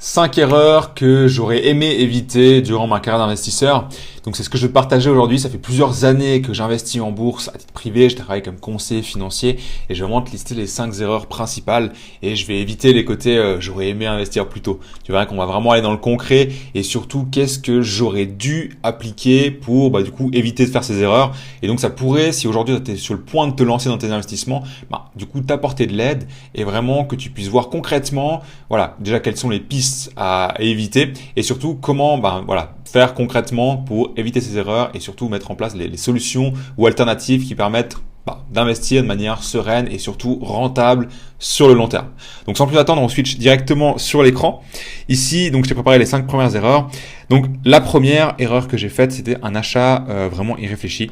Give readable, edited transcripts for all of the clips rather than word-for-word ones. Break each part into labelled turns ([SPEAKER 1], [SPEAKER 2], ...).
[SPEAKER 1] 5 erreurs que j'aurais aimé éviter durant ma carrière d'investisseur. Donc c'est ce que je vais te partager aujourd'hui. Ça fait plusieurs années que j'investis en bourse à titre privé. Je travaille comme conseiller financier et je vais vraiment te lister les 5 erreurs principales et je vais éviter les côtés j'aurais aimé investir plus tôt. Tu verras qu'on va vraiment aller dans le concret et surtout qu'est-ce que j'aurais dû appliquer pour du coup éviter de faire ces erreurs. Et donc ça pourrait, si aujourd'hui tu es sur le point de te lancer dans tes investissements, du coup t'apporter de l'aide et vraiment que tu puisses voir concrètement, déjà quelles sont les pistes à éviter et surtout comment faire concrètement pour éviter ces erreurs et surtout mettre en place les solutions ou alternatives qui permettent d'investir de manière sereine et surtout rentable sur le long terme. Donc sans plus attendre, on switch directement sur l'écran. Ici, donc je t'ai préparé les 5 premières erreurs. Donc la première erreur que j'ai faite, c'était un achat vraiment irréfléchi.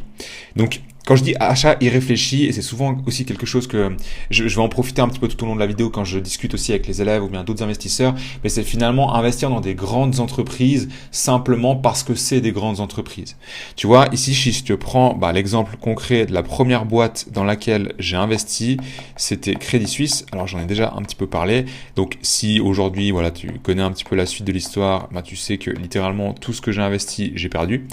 [SPEAKER 1] Donc quand je dis achat irréfléchi, et c'est souvent aussi quelque chose que je vais en profiter un petit peu tout au long de la vidéo quand je discute aussi avec les élèves ou bien d'autres investisseurs, mais c'est finalement investir dans des grandes entreprises simplement parce que c'est des grandes entreprises. Tu vois, ici, si je te prends l'exemple concret de la première boîte dans laquelle j'ai investi, c'était Crédit Suisse. Alors j'en ai déjà un petit peu parlé. Donc si aujourd'hui, tu connais un petit peu la suite de l'histoire, tu sais que littéralement tout ce que j'ai investi, j'ai perdu.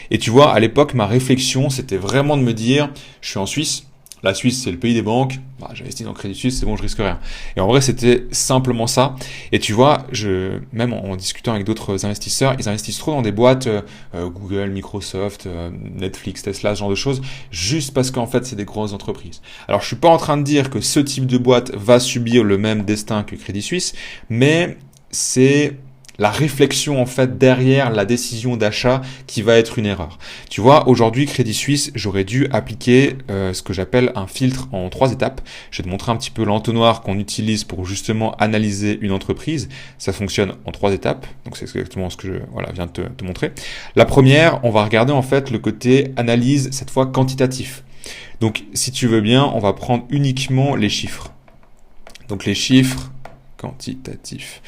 [SPEAKER 1] Et tu vois, à l'époque, ma réflexion, c'était vraiment de me dire, je suis en Suisse, la Suisse c'est le pays des banques, j'investis dans Crédit Suisse, c'est bon, je risque rien. Et en vrai c'était simplement ça. Et tu vois, même en discutant avec d'autres investisseurs, ils investissent trop dans des boîtes Google, Microsoft, Netflix, Tesla, ce genre de choses, juste parce qu'en fait c'est des grosses entreprises. Alors je suis pas en train de dire que ce type de boîte va subir le même destin que Crédit Suisse, mais c'est la réflexion en fait derrière la décision d'achat qui va être une erreur. Tu vois, aujourd'hui Crédit Suisse, j'aurais dû appliquer ce que j'appelle un filtre en 3 étapes. Je vais te montrer un petit peu l'entonnoir qu'on utilise pour justement analyser une entreprise. Ça fonctionne en 3 étapes. Donc c'est exactement ce que je viens de te montrer. La première, on va regarder en fait le côté analyse, cette fois quantitatif. Donc si tu veux bien, on va prendre uniquement les chiffres. Donc les chiffres quantitatifs.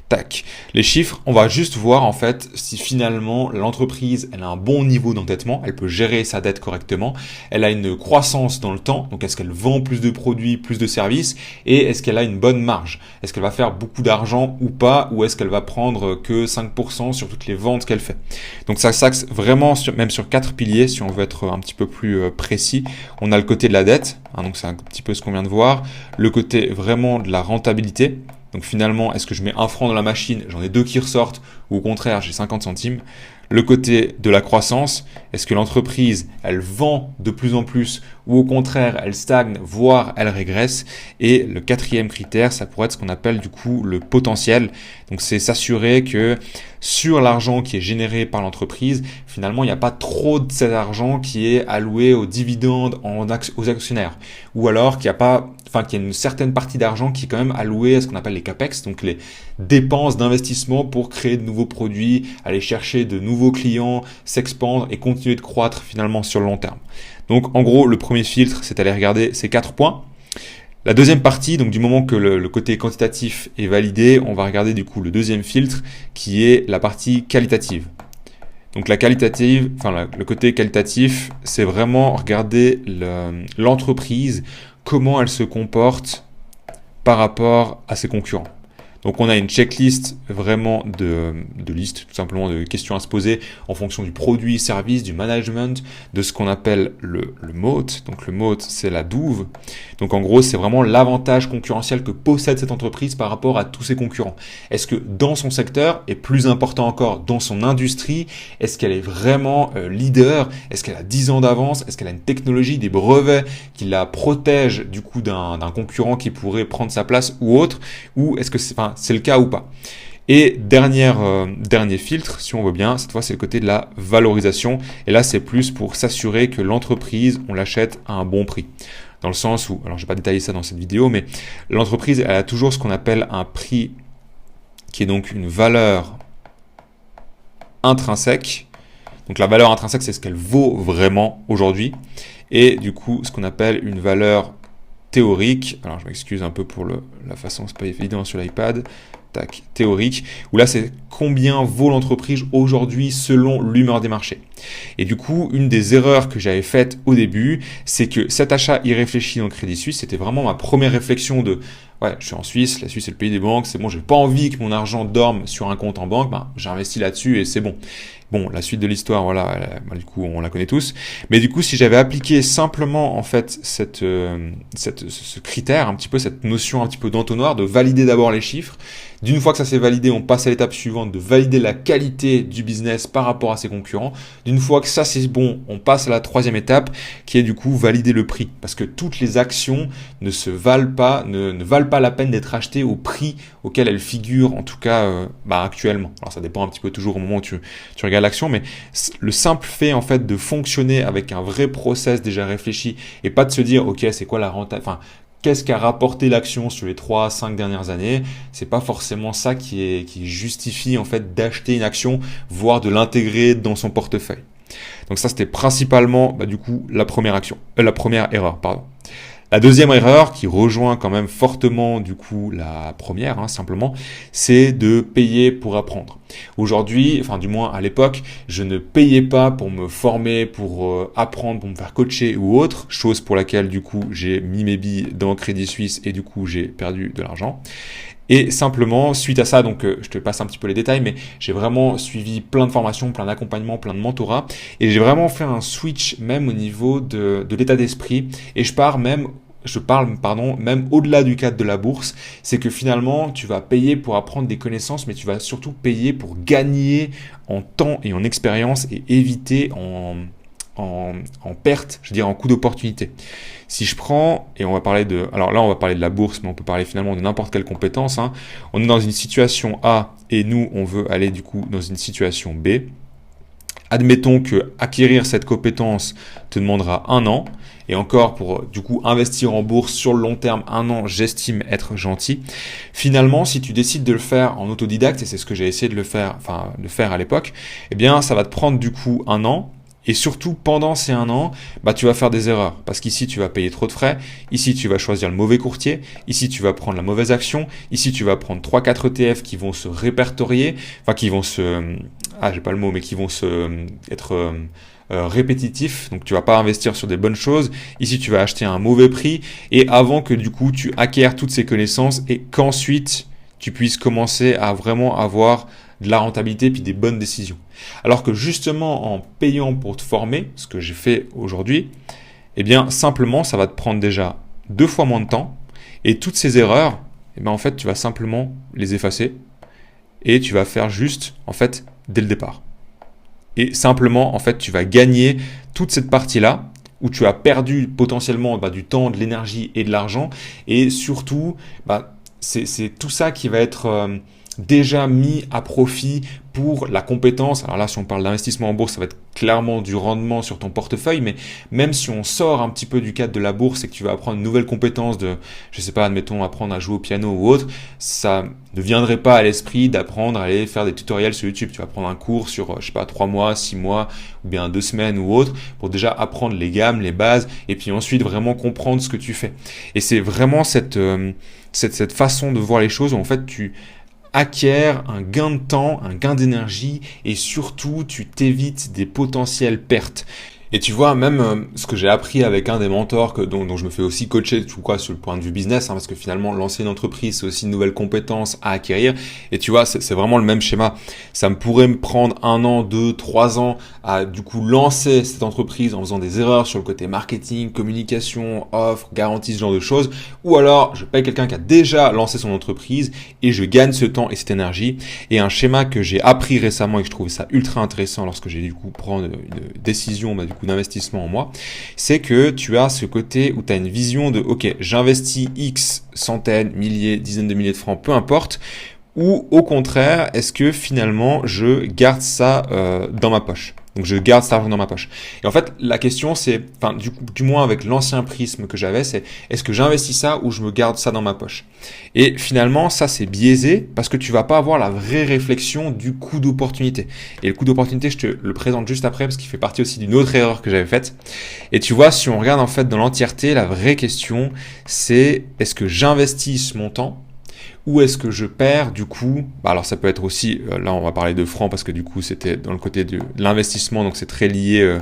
[SPEAKER 1] Tac. Les chiffres, on va juste voir en fait si finalement l'entreprise elle a un bon niveau d'endettement, elle peut gérer sa dette correctement, elle a une croissance dans le temps, donc est-ce qu'elle vend plus de produits, plus de services, et est-ce qu'elle a une bonne marge, est-ce qu'elle va faire beaucoup d'argent ou pas, ou est-ce qu'elle va prendre que 5% sur toutes les ventes qu'elle fait. Donc ça s'axe vraiment même sur 4 piliers si on veut être un petit peu plus précis. On a le côté de la dette, donc c'est un petit peu ce qu'on vient de voir, le côté vraiment de la rentabilité. Donc finalement, est-ce que je mets 1 franc dans la machine, j'en ai 2 qui ressortent, ou au contraire, j'ai 50 centimes. Le côté de la croissance, est-ce que l'entreprise, elle vend de plus en plus, ou au contraire, elle stagne, voire elle régresse. Et le 4e critère, ça pourrait être ce qu'on appelle du coup le potentiel. Donc c'est s'assurer que sur l'argent qui est généré par l'entreprise, finalement, il n'y a pas trop de cet argent qui est alloué aux dividendes aux actionnaires. Ou alors qu'il y a une certaine partie d'argent qui est quand même allouée à ce qu'on appelle les CAPEX, donc les dépenses d'investissement pour créer de nouveaux produits, aller chercher de nouveaux clients, s'expandre et continuer de croître finalement sur le long terme. Donc en gros, le premier filtre, c'est aller regarder ces 4 points. La deuxième partie, donc du moment que le côté quantitatif est validé, on va regarder du coup le deuxième filtre qui est la partie qualitative. Donc le côté qualitatif, c'est vraiment regarder l'entreprise, comment elle se comporte par rapport à ses concurrents. Donc on a une checklist vraiment de liste, tout simplement de questions à se poser en fonction du produit, service, du management, de ce qu'on appelle le moat. Donc le moat, c'est la douve. Donc en gros, c'est vraiment l'avantage concurrentiel que possède cette entreprise par rapport à tous ses concurrents. Est-ce que dans son secteur, et plus important encore, dans son industrie, est-ce qu'elle est vraiment leader? Est-ce qu'elle a 10 ans d'avance? Est-ce qu'elle a une technologie, des brevets qui la protègent du coup d'un concurrent qui pourrait prendre sa place ou autre? Ou est-ce que c'est le cas ou pas? Et dernier filtre, si on veut bien, cette fois c'est le côté de la valorisation. Et là c'est plus pour s'assurer que l'entreprise, on l'achète à un bon prix. Dans le sens où, alors je ne vais pas détailler ça dans cette vidéo, mais l'entreprise elle a toujours ce qu'on appelle un prix qui est donc une valeur intrinsèque. Donc la valeur intrinsèque c'est ce qu'elle vaut vraiment aujourd'hui. Et du coup ce qu'on appelle une valeur théorique, alors je m'excuse un peu pour la façon, c'est pas évident sur l'iPad, tac, théorique, où là c'est combien vaut l'entreprise aujourd'hui selon l'humeur des marchés. Et du coup, une des erreurs que j'avais faites au début, c'est que cet achat irréfléchi dans le Crédit Suisse, c'était vraiment ma première réflexion de ouais, je suis en Suisse, la Suisse c'est le pays des banques, c'est bon, j'ai pas envie que mon argent dorme sur un compte en banque, ben j'investis là-dessus et c'est bon. Bon, la suite de l'histoire, voilà, du coup, on la connaît tous. Mais du coup, si j'avais appliqué simplement, en fait, ce critère, un petit peu, cette notion un petit peu d'entonnoir, de valider d'abord les chiffres. D'une fois que ça s'est validé, on passe à l'étape suivante, de valider la qualité du business par rapport à ses concurrents. D'une fois que ça c'est bon, on passe à la troisième étape, qui est du coup valider le prix. Parce que toutes les actions ne valent pas la peine d'être achetées au prix auquel elles figurent, en tout cas, actuellement. Alors ça dépend un petit peu toujours au moment où tu regardes l'action, mais le simple fait en fait de fonctionner avec un vrai process déjà réfléchi et pas de se dire ok c'est quoi la rentabilité, enfin qu'est-ce qu'a rapporté l'action sur les 3-5 dernières années, c'est pas forcément ça qui justifie en fait d'acheter une action, voire de l'intégrer dans son portefeuille. Donc ça c'était principalement du coup la première erreur, pardon. La deuxième erreur, qui rejoint quand même fortement du coup la première, simplement, c'est de payer pour apprendre. Aujourd'hui, enfin du moins à l'époque, je ne payais pas pour me former, pour apprendre, pour me faire coacher ou autre, chose pour laquelle du coup j'ai mis mes billes dans Crédit Suisse et du coup j'ai perdu de l'argent. Et simplement, suite à ça, donc je te passe un petit peu les détails, mais j'ai vraiment suivi plein de formations, plein d'accompagnements, plein de mentorats, et j'ai vraiment fait un switch même au niveau de l'état d'esprit, et je parle même au-delà du cadre de la bourse, c'est que finalement, tu vas payer pour apprendre des connaissances, mais tu vas surtout payer pour gagner en temps et en expérience et éviter en perte, je dirais en coût d'opportunité. Si je prends, et on va parler alors là on va parler de la bourse, mais on peut parler finalement de n'importe quelle compétence, on est dans une situation A et nous on veut aller du coup dans une situation B. Admettons que acquérir cette compétence te demandera 1 an, et encore pour du coup investir en bourse sur le long terme, 1 an, j'estime être gentil. Finalement, si tu décides de le faire en autodidacte, et c'est ce que j'ai essayé de faire à l'époque, eh bien ça va te prendre du coup 1 an. Et surtout, pendant ces 1 an, tu vas faire des erreurs. Parce qu'ici, tu vas payer trop de frais. Ici, tu vas choisir le mauvais courtier. Ici, tu vas prendre la mauvaise action. Ici, tu vas prendre 3-4 ETF qui vont se répertorier. Enfin, qui vont j'ai pas le mot, mais qui vont être répétitifs. Donc, tu vas pas investir sur des bonnes choses. Ici, tu vas acheter à un mauvais prix. Et avant que, du coup, tu acquières toutes ces connaissances et qu'ensuite, tu puisses commencer à vraiment avoir de la rentabilité puis des bonnes décisions. Alors que justement en payant pour te former, ce que j'ai fait aujourd'hui, eh bien simplement ça va te prendre déjà 2 fois moins de temps et toutes ces erreurs, en fait tu vas simplement les effacer et tu vas faire juste en fait dès le départ. Et simplement en fait tu vas gagner toute cette partie-là où tu as perdu potentiellement du temps, de l'énergie et de l'argent et surtout c'est tout ça qui va être déjà mis à profit pour la compétence. Alors là, si on parle d'investissement en bourse, ça va être clairement du rendement sur ton portefeuille, mais même si on sort un petit peu du cadre de la bourse et que tu vas apprendre une nouvelle compétence admettons, apprendre à jouer au piano ou autre, ça ne viendrait pas à l'esprit d'apprendre à aller faire des tutoriels sur YouTube. Tu vas prendre un cours sur, 3 mois, 6 mois, ou bien 2 semaines ou autre, pour déjà apprendre les gammes, les bases, et puis ensuite vraiment comprendre ce que tu fais. Et c'est vraiment cette façon de voir les choses où en fait tu acquiert un gain de temps, un gain d'énergie et surtout tu t'évites des potentielles pertes. Et tu vois, même ce que j'ai appris avec un des mentors dont je me fais aussi coacher sur le point de vue business, parce que finalement lancer une entreprise c'est aussi une nouvelle compétence à acquérir. Et tu vois, c'est vraiment le même schéma. Ça me pourrait me prendre 1 an, 2, 3 ans à du coup lancer cette entreprise en faisant des erreurs sur le côté marketing, communication, offre, garantie, ce genre de choses. Ou alors je paye quelqu'un qui a déjà lancé son entreprise et je gagne ce temps et cette énergie. Et un schéma que j'ai appris récemment et que je trouvais ça ultra intéressant lorsque j'ai du coup prendre une décision d'investissement en moi, c'est que tu as ce côté où tu as une vision de ok, j'investis X centaines, milliers, dizaines de milliers de francs, peu importe, ou au contraire, est-ce que finalement je garde ça dans ma poche? Donc je garde cet argent dans ma poche. Et en fait, la question c'est, du moins avec l'ancien prisme que j'avais, c'est est-ce que j'investis ça ou je me garde ça dans ma poche? Et finalement, ça c'est biaisé parce que tu vas pas avoir la vraie réflexion du coût d'opportunité. Et le coût d'opportunité, je te le présente juste après parce qu'il fait partie aussi d'une autre erreur que j'avais faite. Et tu vois, si on regarde en fait dans l'entièreté, la vraie question c'est est-ce que j'investis mon temps où est-ce que je perds du coup. Alors ça peut être aussi, là on va parler de francs parce que du coup c'était dans le côté de l'investissement, donc c'est très lié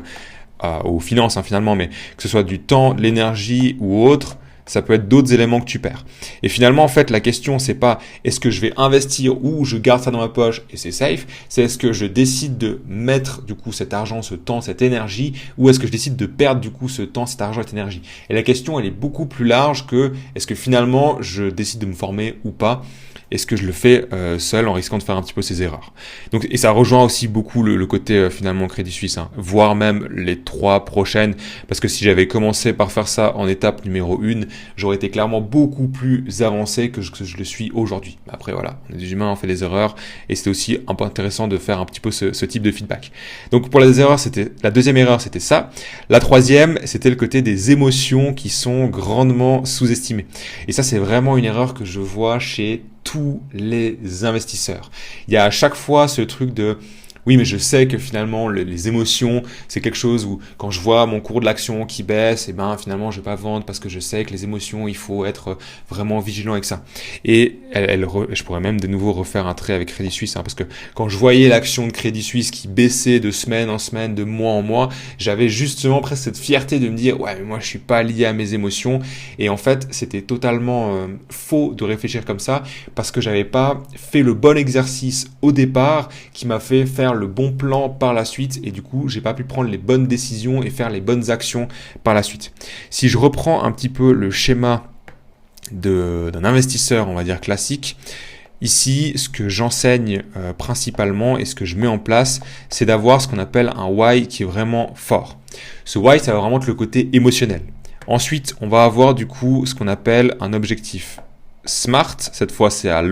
[SPEAKER 1] aux finances finalement, mais que ce soit du temps, de l'énergie ou autre, ça peut être d'autres éléments que tu perds. Et finalement, en fait, la question, c'est pas est-ce que je vais investir ou je garde ça dans ma poche et c'est safe, c'est est-ce que je décide de mettre du coup cet argent, ce temps, cette énergie, ou est-ce que je décide de perdre du coup ce temps, cet argent, cette énergie. Et la question, elle est beaucoup plus large que est-ce que finalement je décide de me former ou pas. Est-ce que je le fais seul en risquant de faire un petit peu ces erreurs. Donc, et ça rejoint aussi beaucoup le côté finalement Crédit Suisse, voire même les 3 prochaines, parce que si j'avais commencé par faire ça en étape numéro 1, j'aurais été clairement beaucoup plus avancé que je le suis aujourd'hui. Après voilà, on est des humains, on fait des erreurs, et c'est aussi un peu intéressant de faire un petit peu ce type de feedback. Donc pour les erreurs, la deuxième erreur, c'était ça. La troisième, c'était le côté des émotions qui sont grandement sous-estimées. Et ça, c'est vraiment une erreur que je vois chez tous les investisseurs. Il y a à chaque fois ce truc de oui, mais je sais que finalement les émotions, c'est quelque chose où quand je vois mon cours de l'action qui baisse, et ben finalement je vais pas vendre parce que je sais que les émotions, il faut être vraiment vigilant avec ça. Et je pourrais même de nouveau refaire un trait avec Crédit Suisse, parce que quand je voyais l'action de Crédit Suisse qui baissait de semaine en semaine, de mois en mois, j'avais justement presque cette fierté de me dire ouais, mais moi je suis pas lié à mes émotions. Et en fait, c'était totalement faux de réfléchir comme ça parce que j'avais pas fait le bon exercice au départ qui m'a fait faire le bon plan par la suite et du coup j'ai pas pu prendre les bonnes décisions et faire les bonnes actions par la suite. Si je reprends un petit peu le schéma d'un investisseur, on va dire classique, ici ce que j'enseigne principalement et ce que je mets en place, c'est d'avoir ce qu'on appelle un why qui est vraiment fort. Ce why, ça va vraiment être le côté émotionnel. Ensuite, on va avoir du coup ce qu'on appelle un objectif SMART. Cette fois, c'est à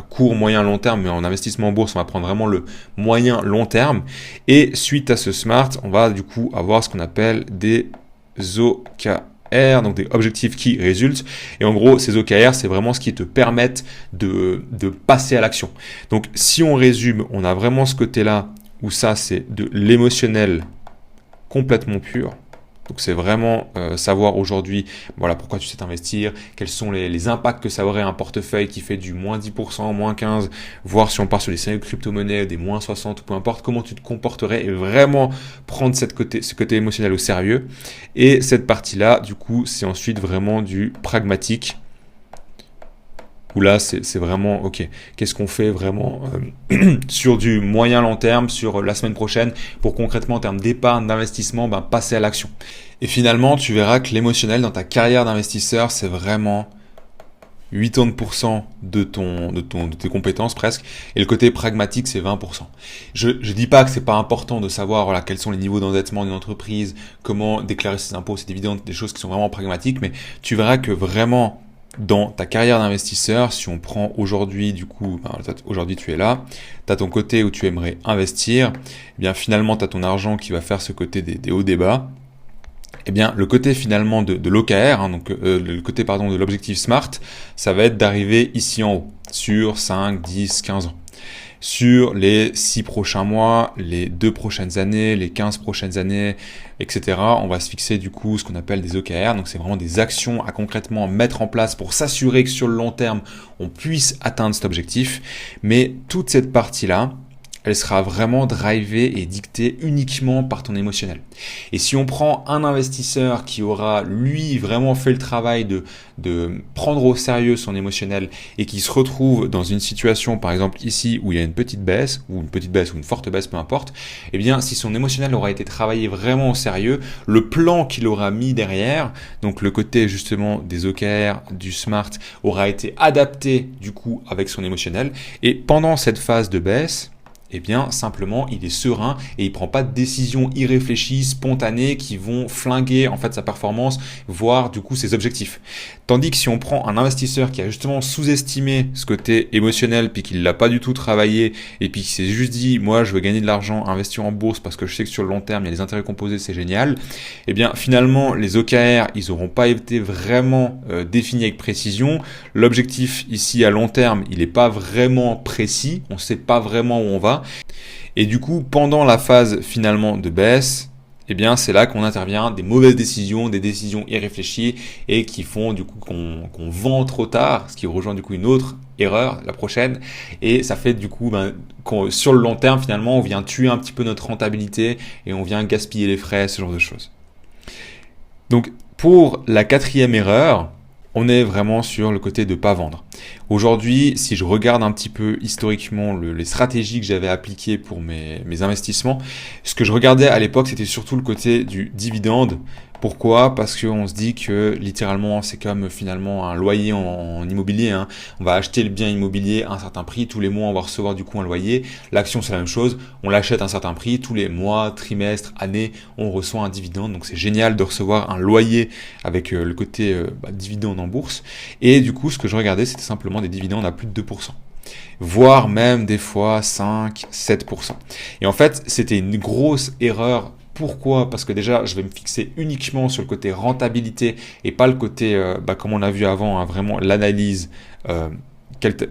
[SPEAKER 1] court, moyen, long terme, mais en investissement en bourse, on va prendre vraiment le moyen, long terme. Et suite à ce SMART, on va du coup avoir ce qu'on appelle des OKR, donc des objectifs qui résultent. Et en gros, ces OKR, c'est vraiment ce qui te permettent de passer à l'action. Donc, si on résume, on a vraiment ce côté-là où ça, c'est de l'émotionnel complètement pur. Donc c'est vraiment savoir aujourd'hui voilà, pourquoi tu sais investir, quels sont les impacts que ça aurait un portefeuille qui fait du moins 10%, moins 15%, voir si on part sur des séries de crypto-monnaies, des moins 60, peu importe, comment tu te comporterais et vraiment prendre ce côté émotionnel au sérieux. Et cette partie-là, du coup, c'est ensuite vraiment du pragmatique. Où là, c'est vraiment, ok, qu'est-ce qu'on fait vraiment sur du moyen long terme, sur la semaine prochaine, pour concrètement en termes d'épargne, d'investissement, passer à l'action. Et finalement, tu verras que l'émotionnel dans ta carrière d'investisseur, c'est vraiment 80% de tes compétences presque, et le côté pragmatique, c'est 20%. Je dis pas que c'est pas important de savoir voilà, quels sont les niveaux d'endettement d'une entreprise, comment déclarer ses impôts, c'est évident, des choses qui sont vraiment pragmatiques, mais tu verras que vraiment, dans ta carrière d'investisseur, si on prend aujourd'hui, du coup, aujourd'hui tu es là, tu as ton côté où tu aimerais investir, eh bien finalement tu as ton argent qui va faire ce côté des hauts, des bas. Eh bien le côté finalement de l'OKR, donc le côté de l'objectif SMART, ça va être d'arriver ici en haut, sur 5, 10, 15 ans. Sur les 6 prochains mois, les 2 prochaines années, les 15 prochaines années, etc. On va se fixer du coup ce qu'on appelle des OKR. Donc c'est vraiment des actions à concrètement mettre en place pour s'assurer que sur le long terme, on puisse atteindre cet objectif. Mais toute cette partie-là, elle sera vraiment drivée et dictée uniquement par ton émotionnel. Et si on prend un investisseur qui aura, lui, vraiment fait le travail de prendre au sérieux son émotionnel et qui se retrouve dans une situation, par exemple ici, où il y a une petite baisse ou une forte baisse, peu importe, eh bien, si son émotionnel aura été travaillé vraiment au sérieux, le plan qu'il aura mis derrière, donc le côté justement des OKR, du SMART, aura été adapté du coup avec son émotionnel. Et pendant cette phase de baisse, eh bien, simplement, il est serein et il prend pas de décisions irréfléchies, spontanées qui vont flinguer, en fait, sa performance, voire, du coup, ses objectifs. Tandis que si on prend un investisseur qui a justement sous-estimé ce côté émotionnel puis qu'il l'a pas du tout travaillé et puis qui s'est juste dit, moi, je veux gagner de l'argent, investir en bourse parce que je sais que sur le long terme, il y a des intérêts composés, c'est génial. Eh bien, finalement, les OKR, ils auront pas été vraiment définis avec précision. L'objectif ici à long terme, il est pas vraiment précis. On sait pas vraiment où on va. Et du coup, pendant la phase finalement de baisse, eh bien c'est là qu'on intervient, des mauvaises décisions, des décisions irréfléchies et qui font du coup qu'on vend trop tard, ce qui rejoint du coup une autre erreur, la prochaine, et ça fait du coup qu'on, sur le long terme finalement on vient tuer un petit peu notre rentabilité et on vient gaspiller les frais, ce genre de choses. Donc pour la quatrième erreur, on est vraiment sur le côté de pas vendre. Aujourd'hui, si je regarde un petit peu historiquement les stratégies que j'avais appliquées pour mes investissements, ce que je regardais à l'époque, c'était surtout le côté du dividende. Pourquoi ? Parce qu'on se dit que littéralement, c'est comme finalement un loyer en immobilier. Hein. On va acheter le bien immobilier à un certain prix. Tous les mois, on va recevoir du coup un loyer. L'action, c'est la même chose. On l'achète à un certain prix. Tous les mois, trimestres, années, on reçoit un dividende. Donc, c'est génial de recevoir un loyer avec le côté dividende en bourse. Et du coup, ce que je regardais, c'était simplement des dividendes à plus de 2%. Voire même des fois 5, 7%. Et en fait, c'était une grosse erreur. Pourquoi ? Parce que déjà, je vais me fixer uniquement sur le côté rentabilité et pas le côté, comme on a vu avant, hein, vraiment l'analyse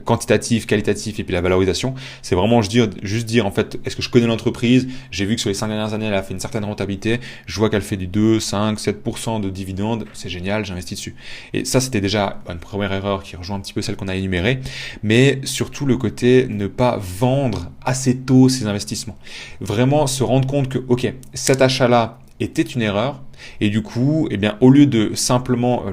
[SPEAKER 1] quantitatif, qualitatif et puis la valorisation. C'est vraiment juste dire en fait, est-ce que je connais l'entreprise ? J'ai vu que sur les 5 dernières années, elle a fait une certaine rentabilité. Je vois qu'elle fait du 2, 5, 7% de dividendes. C'est génial, j'investis dessus. Et ça, c'était déjà une première erreur qui rejoint un petit peu celle qu'on a énumérée. Mais surtout le côté ne pas vendre assez tôt ses investissements. Vraiment se rendre compte que, ok, cet achat-là était une erreur. Et du coup, eh bien, au lieu de simplement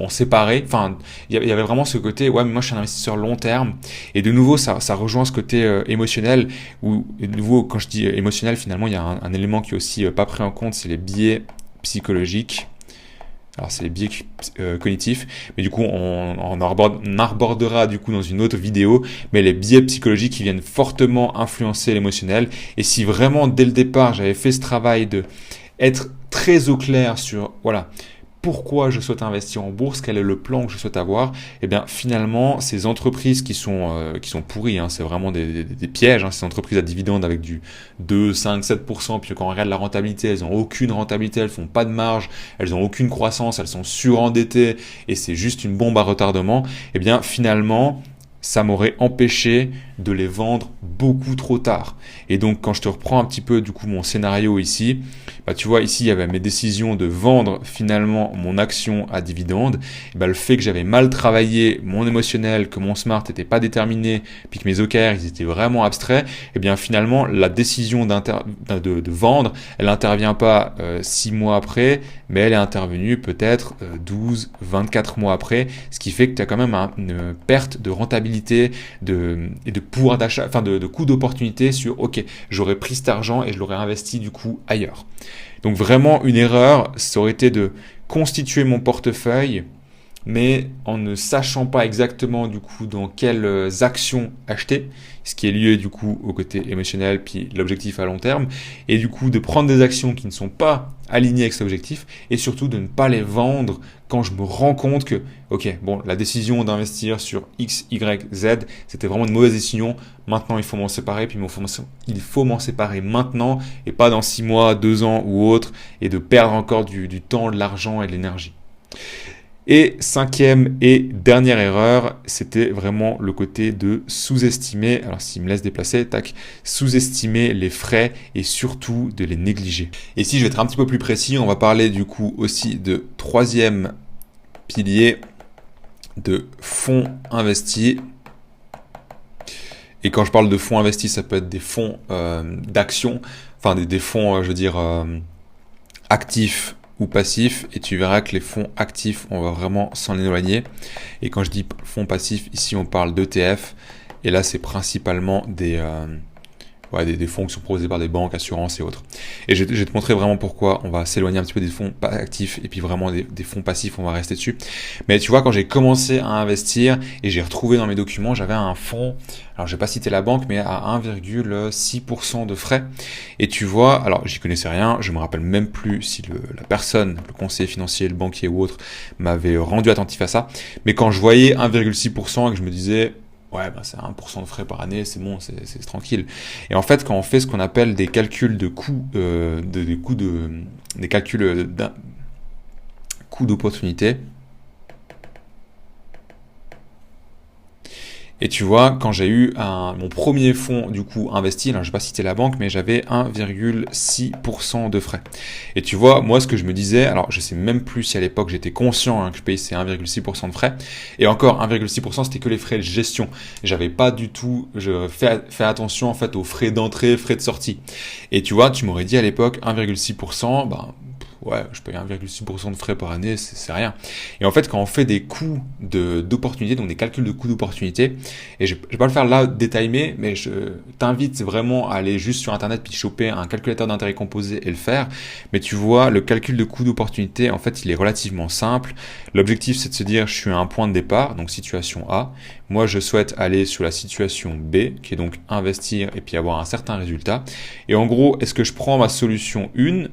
[SPEAKER 1] séparé. Enfin, il y avait vraiment ce côté, ouais, mais moi je suis un investisseur long terme. Et de nouveau, ça rejoint ce côté émotionnel. Où, de nouveau, quand je dis émotionnel, finalement, il y a un élément qui est aussi pas pris en compte, c'est les biais psychologiques. Alors, c'est les biais cognitifs. Mais du coup, on abordera du coup dans une autre vidéo. Mais les biais psychologiques qui viennent fortement influencer l'émotionnel. Et si vraiment, dès le départ, j'avais fait ce travail de être très au clair sur, voilà, pourquoi je souhaite investir en bourse, quel est le plan que je souhaite avoir, et bien finalement ces entreprises qui sont pourries, hein, c'est vraiment des pièges, hein, ces entreprises à dividendes avec du 2, 5, 7%, puis quand on regarde la rentabilité, elles n'ont aucune rentabilité, elles font pas de marge, elles n'ont aucune croissance, elles sont surendettées et c'est juste une bombe à retardement, et bien finalement ça m'aurait empêché de les vendre beaucoup trop tard. Et donc, quand je te reprends un petit peu, du coup, mon scénario ici, tu vois, ici, il y avait mes décisions de vendre finalement mon action à dividende. Le fait que j'avais mal travaillé mon émotionnel, que mon smart n'était pas déterminé, puis que mes OKR, ils étaient vraiment abstraits, et bien finalement, la décision de vendre, elle n'intervient pas 6 mois après, mais elle est intervenue peut-être 12, 24 mois après, ce qui fait que tu as quand même une perte de rentabilité et de pouvoir d'achat, enfin de coût d'opportunité sur ok, j'aurais pris cet argent et je l'aurais investi du coup ailleurs. Donc vraiment une erreur, ça aurait été de constituer mon portefeuille, mais en ne sachant pas exactement du coup dans quelles actions acheter, ce qui est lié du coup au côté émotionnel puis l'objectif à long terme, et du coup de prendre des actions qui ne sont pas alignées avec cet objectif, et surtout de ne pas les vendre quand je me rends compte que, ok, bon, la décision d'investir sur X, Y, Z, c'était vraiment une mauvaise décision, maintenant il faut m'en séparer, puis il faut m'en séparer maintenant, et pas dans 6 mois, 2 ans ou autre, et de perdre encore du temps, de l'argent et de l'énergie. Et cinquième et dernière erreur, c'était vraiment le côté de sous-estimer, alors s'il me laisse déplacer, sous-estimer les frais et surtout de les négliger. Et si je vais être un petit peu plus précis, on va parler du coup aussi de troisième pilier de fonds investis. Et quand je parle de fonds investis, ça peut être des fonds d'actions, enfin des fonds, actifs ou passifs, et tu verras que les fonds actifs, on va vraiment s'en éloigner. Et quand je dis fonds passifs, ici on parle d'ETF, et là c'est principalement des fonds qui sont proposés par des banques, assurances et autres. Et je vais te montrer vraiment pourquoi on va s'éloigner un petit peu des fonds actifs et puis vraiment des fonds passifs, on va rester dessus. Mais tu vois, quand j'ai commencé à investir et j'ai retrouvé dans mes documents, j'avais un fonds, alors je vais pas citer la banque, mais à 1,6% de frais. Et tu vois, alors j'y connaissais rien, je me rappelle même plus si la personne, le conseiller financier, le banquier ou autre, m'avait rendu attentif à ça. Mais quand je voyais 1,6% et que je me disais, ouais, c'est 1% de frais par année, c'est bon, c'est tranquille. Et en fait, quand on fait ce qu'on appelle des calculs de coûts, des calculs coûts d'opportunité, Et tu vois, quand j'ai eu mon premier fonds du coup investi, alors je vais pas citer la banque, mais j'avais 1,6% de frais. Et tu vois, moi ce que je me disais, alors je sais même plus si à l'époque j'étais conscient que je payais ces 1,6% de frais. Et encore 1,6% c'était que les frais de gestion. J'avais pas du tout fait attention en fait aux frais d'entrée, frais de sortie. Et tu vois, tu m'aurais dit à l'époque 1,6%, ouais, je paye 1,6% de frais par année, c'est rien. Et en fait, quand on fait des coûts d'opportunité, donc des calculs de coûts d'opportunité, et je vais pas le faire là détaillé, mais je t'invite vraiment à aller juste sur internet puis choper un calculateur d'intérêt composé et le faire. Mais tu vois, le calcul de coûts d'opportunité, en fait, il est relativement simple. L'objectif, c'est de se dire, je suis à un point de départ, donc situation A. Moi, je souhaite aller sur la situation B, qui est donc investir et puis avoir un certain résultat. Et en gros, est-ce que je prends ma solution 1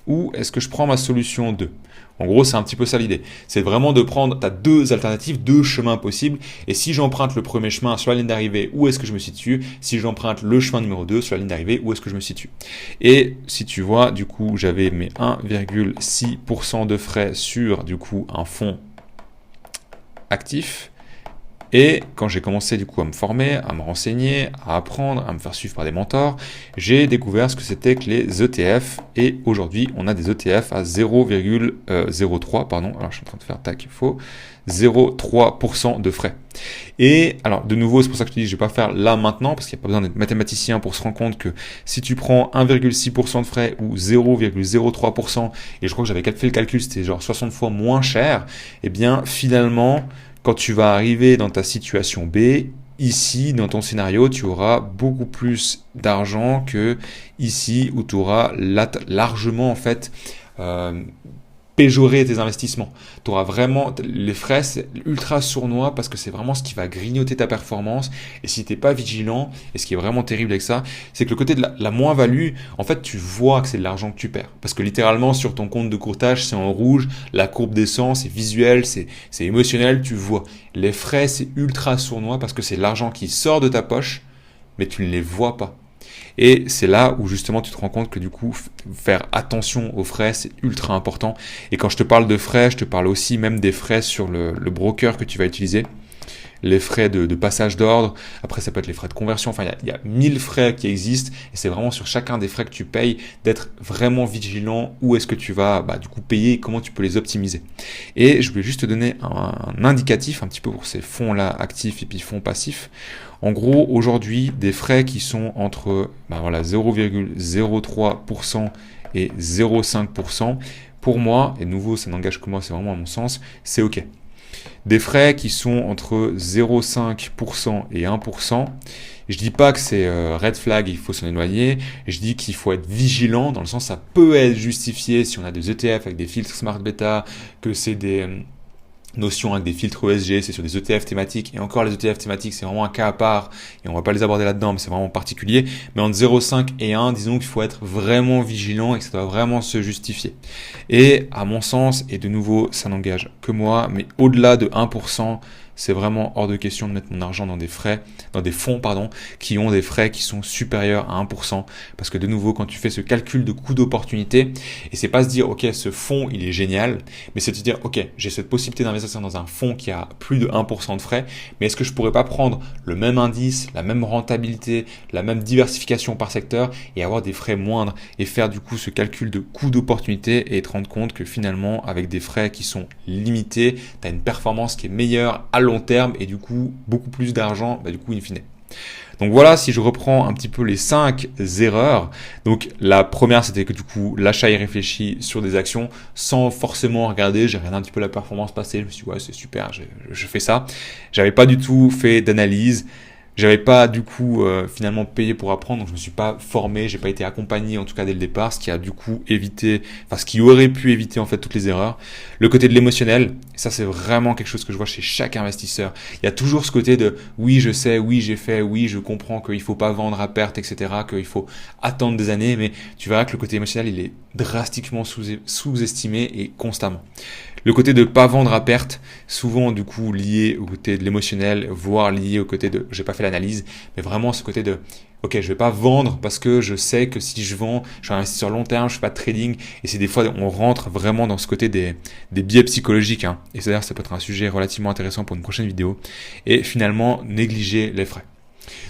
[SPEAKER 1] ou est-ce que je prends ma solution 2 ? En gros, c'est un petit peu ça l'idée. C'est vraiment de prendre, tu as deux alternatives, deux chemins possibles. Et si j'emprunte le premier chemin sur la ligne d'arrivée, où est-ce que je me situe ? Si j'emprunte le chemin numéro 2 sur la ligne d'arrivée, où est-ce que je me situe ? Et si tu vois, du coup, j'avais mes 1,6% de frais sur, du coup, un fonds actif. Et quand j'ai commencé du coup à me former, à me renseigner, à apprendre, à me faire suivre par des mentors, j'ai découvert ce que c'était que les ETF. Et aujourd'hui, on a des ETF à 0,03, pardon. Alors je suis en train de faire tac, faux. 0,3% de frais. Et alors de nouveau, c'est pour ça que je te dis, je vais pas faire là maintenant, parce qu'il n'y a pas besoin d'être mathématicien pour se rendre compte que si tu prends 1,6% de frais ou 0,03%, et je crois que j'avais fait le calcul, c'était genre 60 fois moins cher, et bien finalement, quand tu vas arriver dans ta situation B, ici, dans ton scénario, tu auras beaucoup plus d'argent que ici, où tu auras largement, en fait, péjorer tes investissements. Tu auras vraiment, les frais, c'est ultra sournois parce que c'est vraiment ce qui va grignoter ta performance. Et si t'es pas vigilant, et ce qui est vraiment terrible avec ça, c'est que le côté de la moins-value, en fait, tu vois que c'est de l'argent que tu perds. Parce que littéralement, sur ton compte de courtage, c'est en rouge, la courbe descend, c'est visuel, c'est émotionnel, tu vois. Les frais, c'est ultra sournois parce que c'est l'argent qui sort de ta poche, mais tu ne les vois pas. Et c'est là où justement tu te rends compte que du coup faire attention aux frais c'est ultra important. Et quand je te parle de frais, je te parle aussi même des frais sur le broker que tu vas utiliser, les frais de passage d'ordre, après ça peut être les frais de conversion, enfin il y a 1000 frais qui existent et c'est vraiment sur chacun des frais que tu payes d'être vraiment vigilant où est-ce que tu vas du coup payer et comment tu peux les optimiser. Et je voulais juste te donner un indicatif un petit peu pour ces fonds là actifs et puis fonds passifs. En gros, aujourd'hui, des frais qui sont entre 0,03% et 0,5%, pour moi, et de nouveau, ça n'engage que moi, c'est vraiment à mon sens, c'est OK. Des frais qui sont entre 0,5% et 1%, je dis pas que c'est red flag, il faut s'en éloigner, je dis qu'il faut être vigilant, dans le sens ça peut être justifié si on a des ETF avec des filtres smart beta, que c'est des notions avec des filtres ESG, c'est sur des ETF thématiques, et encore les ETF thématiques c'est vraiment un cas à part, et on va pas les aborder là-dedans, mais c'est vraiment particulier, mais entre 0,5 et 1, disons qu'il faut être vraiment vigilant et que ça doit vraiment se justifier. Et à mon sens, et de nouveau ça n'engage que moi, mais au-delà de 1%, c'est vraiment hors de question de mettre mon argent dans des fonds qui ont des frais qui sont supérieurs à 1%. Parce que de nouveau, quand tu fais ce calcul de coût d'opportunité, et c'est pas se dire, ok, ce fonds, il est génial, mais c'est de se dire, ok, j'ai cette possibilité d'investir dans un fonds qui a plus de 1% de frais, mais est-ce que je pourrais pas prendre le même indice, la même rentabilité, la même diversification par secteur et avoir des frais moindres et faire du coup ce calcul de coût d'opportunité et te rendre compte que finalement, avec des frais qui sont limités, tu as une performance qui est meilleure à long terme et du coup beaucoup plus d'argent du coup in fine. Donc voilà, si je reprends un petit peu les 5 erreurs. Donc la première, c'était que du coup l'achat irréfléchi sur des actions sans forcément regarder. J'ai regardé un petit peu la performance passée, je me suis dit ouais c'est super, je fais ça. J'avais pas du tout fait d'analyse. J'avais pas du coup finalement payé pour apprendre, donc je me suis pas formé, j'ai pas été accompagné en tout cas dès le départ, ce qui a du coup ce qui aurait pu éviter en fait toutes les erreurs. Le côté de l'émotionnel, ça c'est vraiment quelque chose que je vois chez chaque investisseur. Il y a toujours ce côté de oui je sais, oui j'ai fait, oui je comprends qu'il faut pas vendre à perte, etc., qu'il faut attendre des années, mais tu verras que le côté émotionnel il est drastiquement sous-estimé et constamment. Le côté de pas vendre à perte, souvent du coup lié au côté de l'émotionnel, voire lié au côté de j'ai pas fait l'analyse, mais vraiment ce côté de ok, je vais pas vendre parce que je sais que si je vends, je suis un investisseur long terme, je fais pas de trading. Et c'est des fois, on rentre vraiment dans ce côté des biais psychologiques. Hein. Et c'est-à-dire, ça peut être un sujet relativement intéressant pour une prochaine vidéo. Et finalement, négliger les frais.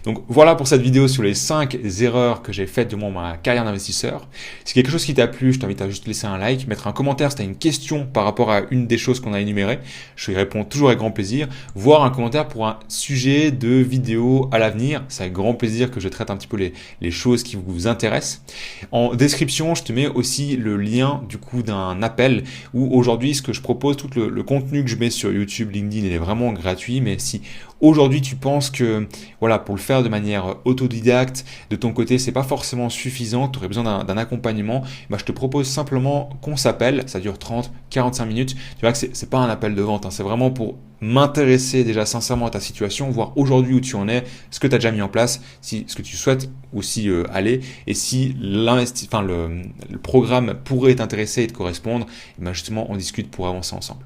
[SPEAKER 1] Donc voilà pour cette vidéo sur les 5 erreurs que j'ai faites durant ma carrière d'investisseur. Si quelque chose qui t'a plu, je t'invite à juste laisser un like, mettre un commentaire si tu as une question par rapport à une des choses qu'on a énumérées. Je y réponds toujours avec grand plaisir. Voir un commentaire pour un sujet de vidéo à l'avenir. C'est avec grand plaisir que je traite un petit peu les choses qui vous intéressent. En description, je te mets aussi le lien du coup d'un appel où aujourd'hui ce que je propose, tout le contenu que je mets sur YouTube, LinkedIn, il est vraiment gratuit. Mais si aujourd'hui tu penses que voilà, pour le faire de manière autodidacte, de ton côté, c'est pas forcément suffisant, tu aurais besoin d'un accompagnement, bah, je te propose simplement qu'on s'appelle, ça dure 30-45 minutes. Tu vois que c'est pas un appel de vente, hein, c'est vraiment pour m'intéresser déjà sincèrement à ta situation, voir aujourd'hui où tu en es, ce que tu as déjà mis en place, si ce que tu souhaites aussi aller, et si le programme pourrait t'intéresser et te correspondre, et ben justement on discute pour avancer ensemble.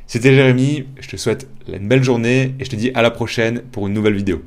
[SPEAKER 1] C'était Jérémy, je te souhaite une belle journée et je te dis à la prochaine pour une nouvelle vidéo.